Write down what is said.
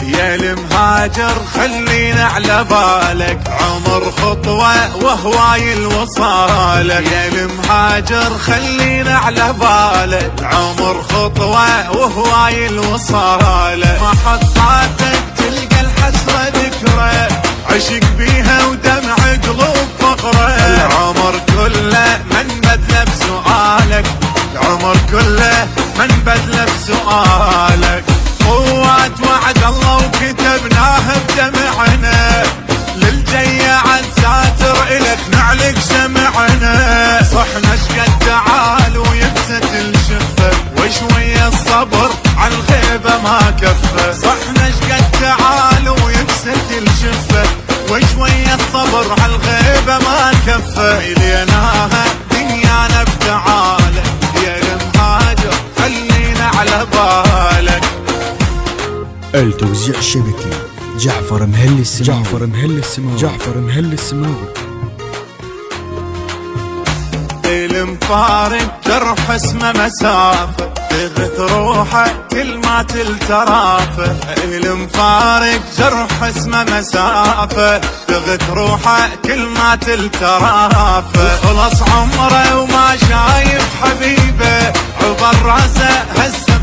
يا المهاجر خلينا على بالك، عمر خطوة وهواي الوصالك. يا المهاجر خلينا على بالك، عمر خطوة وهواي الوصالك. محطاتك تلقى الحسرة ذكرى، عشق بيها ودمع قلوب فقرة. العمر كله من بدله بسؤالك، العمر كله من بدله بسؤالك. قوات وعد الله وكتبناها بدمعنا، للجاية عن ساتر إلك نعلق شمعنا. صحنا شقد تعال ويبست الشفة، وشوية الصبر على الغيبة ما كفة. صحنا شقد تعال ويبست الشفة، وشوية الصبر على الغيبة ما كفة. إليناها دنيانا بتعالك، يا المهاجر خلينا على بالك. التوزيع الشبكي جعفر مهلي السماوي. جعفر مهلي السماوي. المفارق جرح اسمه مسافة، تغث روحه كل ما تلترافه. المفارق جرح اسمه مسافة، تغث روحه كل ما تلترافه. خلص عمره وما شايف حبيبه، عبر راسه هسه